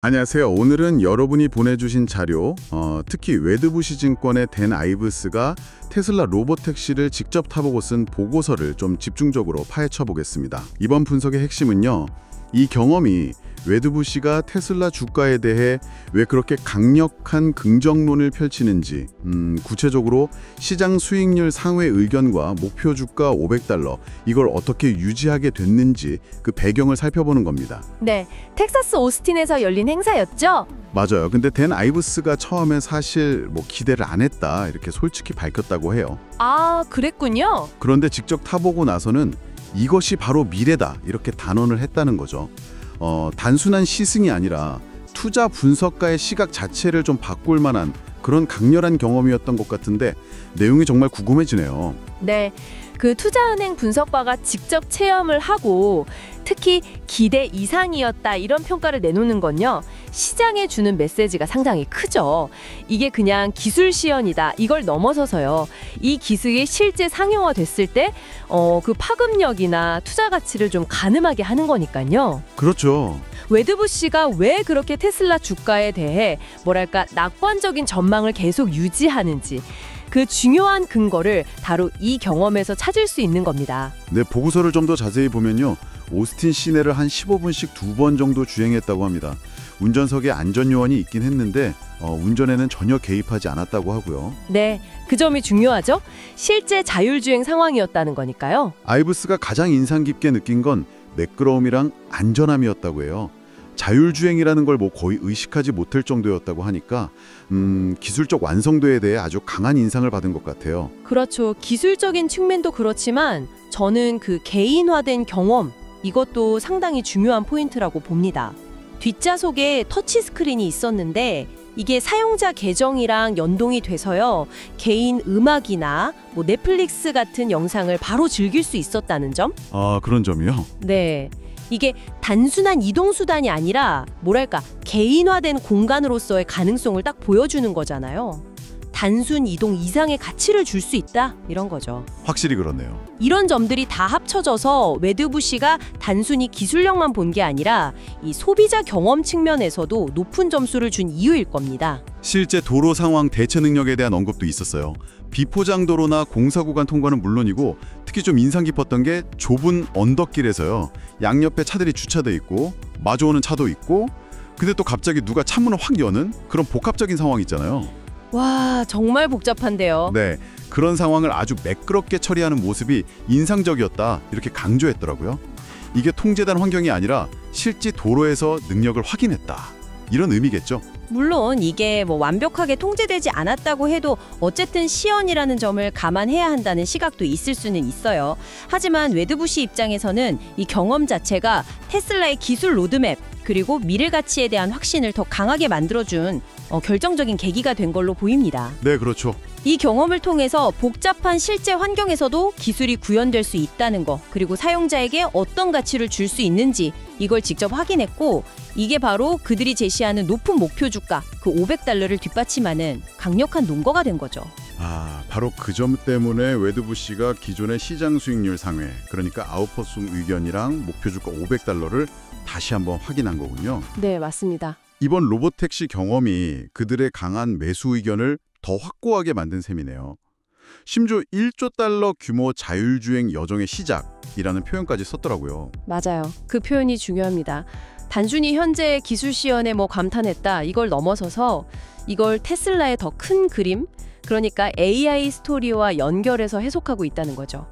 안녕하세요. 오늘은 여러분이 보내주신 자료, 특히 웨드부시 증권의 댄 아이브스가 테슬라 로보택시를 직접 타보고 쓴 보고서를 좀 집중적으로 파헤쳐 보겠습니다. 이번 분석의 핵심은요, 이 경험이 웨드부시가 테슬라 주가에 대해 왜 그렇게 강력한 긍정론을 펼치는지, 구체적으로 시장 수익률 상회 의견과 목표 주가 $500, 이걸 어떻게 유지하게 됐는지 그 배경을 살펴보는 겁니다. 네, 텍사스 오스틴에서 열린 행사였죠? 맞아요. 근데 댄 아이브스가 처음에 사실 기대를 안 했다 이렇게 솔직히 밝혔다고 해요. 아, 그랬군요. 그런데 직접 타보고 나서는 이것이 바로 미래다 이렇게 단언을 했다는 거죠. 단순한 시승이 아니라 투자 분석가의 시각 자체를 좀 바꿀 만한 그런 강렬한 경험이었던 것 같은데 내용이 정말 궁금해지네요. 네, 그 투자은행 분석가가 직접 체험을 하고 특히 기대 이상이었다 이런 평가를 내놓는 건요, 시장에 주는 메시지가 상당히 크죠. 이게 그냥 기술 시연이다 이걸 넘어서서요, 이 기술이 실제 상용화 됐을 때 그 파급력이나 투자 가치를 좀 가늠하게 하는 거니까요. 그렇죠. 웨드부시가 왜 그렇게 테슬라 주가에 대해 뭐랄까 낙관적인 전망을 계속 유지하는지 그 중요한 근거를 바로 이 경험에서 찾을 수 있는 겁니다. 네, 보고서를 좀 더 자세히 보면요, 오스틴 시내를 한 15분씩 2번 정도 주행했다고 합니다. 운전석에 안전요원이 있긴 했는데 운전에는 전혀 개입하지 않았다고 하고요. 네, 그 점이 중요하죠. 실제 자율주행 상황이었다는 거니까요. 아이브스가 가장 인상 깊게 느낀 건 매끄러움이랑 안전함이었다고 해요. 자율주행이라는 걸 거의 의식하지 못할 정도였다고 하니까 기술적 완성도에 대해 아주 강한 인상을 받은 것 같아요. 그렇죠. 기술적인 측면도 그렇지만 저는 그 개인화된 경험, 이것도 상당히 중요한 포인트라고 봅니다. 뒷좌석에 터치스크린이 있었는데 이게 사용자 계정이랑 연동이 돼서요, 개인 음악이나 넷플릭스 같은 영상을 바로 즐길 수 있었다는 점? 아, 그런 점이요? 네. 이게 단순한 이동수단이 아니라 뭐랄까 개인화된 공간으로서의 가능성을 딱 보여주는 거잖아요. 단순 이동 이상의 가치를 줄 수 있다 이런 거죠. 확실히 그렇네요. 이런 점들이 다 합쳐져서 웨드부시가 단순히 기술력만 본 게 아니라 이 소비자 경험 측면에서도 높은 점수를 준 이유일 겁니다. 실제 도로 상황 대처 능력에 대한 언급도 있었어요. 비포장 도로나 공사 구간 통과는 물론이고 특히 좀 인상 깊었던 게 좁은 언덕길에서요, 양옆에 차들이 주차돼 있고 마주오는 차도 있고 근데 또 갑자기 누가 창문을 확 여는 그런 복합적인 상황 있잖아요. 와, 정말 복잡한데요. 네, 그런 상황을 아주 매끄럽게 처리하는 모습이 인상적이었다 이렇게 강조했더라고요. 이게 통제된 환경이 아니라 실제 도로에서 능력을 확인했다 이런 의미겠죠. 물론 이게 완벽하게 통제되지 않았다고 해도 어쨌든 시연이라는 점을 감안해야 한다는 시각도 있을 수는 있어요. 하지만 웨드부시 입장에서는 이 경험 자체가 테슬라의 기술 로드맵 그리고 미래 가치에 대한 확신을 더 강하게 만들어준 결정적인 계기가 된 걸로 보입니다. 네, 그렇죠. 이 경험을 통해서 복잡한 실제 환경에서도 기술이 구현될 수 있다는 거, 그리고 사용자에게 어떤 가치를 줄 수 있는지 이걸 직접 확인했고, 이게 바로 그들이 제시하는 높은 목표 주가 그 $500를 뒷받침하는 강력한 논거가 된 거죠. 아, 바로 그 점 때문에 웨드부시가 기존의 시장 수익률 상회, 그러니까 아웃퍼스 의견이랑 목표 주가 $500를 다시 한번 확인한 거군요. 네, 맞습니다. 이번 로보택시 경험이 그들의 강한 매수 의견을 더 확고하게 만든 셈이네요. 심지어 $1조 규모 자율주행 여정의 시작이라는 표현까지 썼더라고요. 맞아요. 그 표현이 중요합니다. 단순히 현재의 기술 시연에 감탄했다 이걸 넘어서서 이걸 테슬라의 더 큰 그림, 그러니까 AI 스토리와 연결해서 해석하고 있다는 거죠.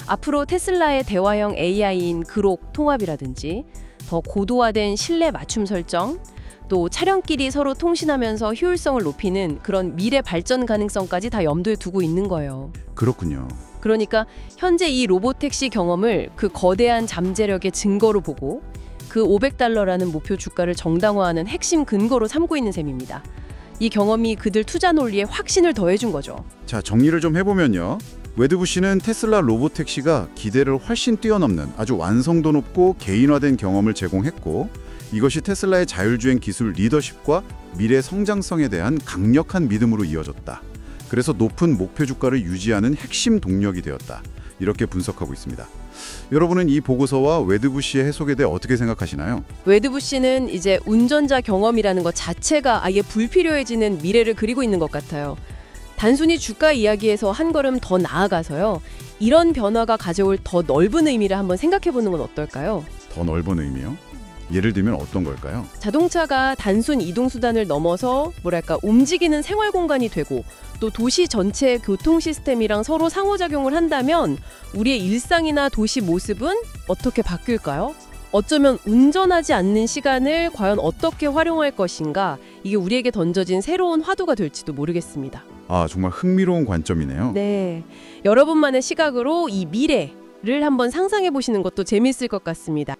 앞으로 테슬라의 대화형 AI인 그록 통합이라든지 더 고도화된 신뢰 맞춤 설정, 또 차량끼리 서로 통신하면서 효율성을 높이는 그런 미래 발전 가능성까지 다 염두에 두고 있는 거예요. 그렇군요. 그러니까 현재 이 로보택시 경험을 그 거대한 잠재력의 증거로 보고 그 $500라는 목표 주가를 정당화하는 핵심 근거로 삼고 있는 셈입니다. 이 경험이 그들 투자 논리에 확신을 더해준 거죠. 자, 정리를 좀 해보면요. 웨드부시는 테슬라 로보택시가 기대를 훨씬 뛰어넘는 아주 완성도 높고 개인화된 경험을 제공했고, 이것이 테슬라의 자율주행 기술 리더십과 미래 성장성에 대한 강력한 믿음으로 이어졌다. 그래서 높은 목표 주가를 유지하는 핵심 동력이 되었다. 이렇게 분석하고 있습니다. 여러분은 이 보고서와 웨드부시의 해석에 대해 어떻게 생각하시나요? 웨드부시는 이제 운전자 경험이라는 것 자체가 아예 불필요해지는 미래를 그리고 있는 것 같아요. 단순히 주가 이야기에서 한 걸음 더 나아가서요. 이런 변화가 가져올 더 넓은 의미를 한번 생각해보는 건 어떨까요? 더 넓은 의미요? 예를 들면 어떤 걸까요? 자동차가 단순 이동수단을 넘어서 뭐랄까 움직이는 생활 공간이 되고 또 도시 전체의 교통 시스템이랑 서로 상호작용을 한다면 우리의 일상이나 도시 모습은 어떻게 바뀔까요? 어쩌면 운전하지 않는 시간을 과연 어떻게 활용할 것인가, 이게 우리에게 던져진 새로운 화두가 될지도 모르겠습니다. 아, 정말 흥미로운 관점이네요. 네, 여러분만의 시각으로 이 미래를 한번 상상해 보시는 것도 재미있을 것 같습니다.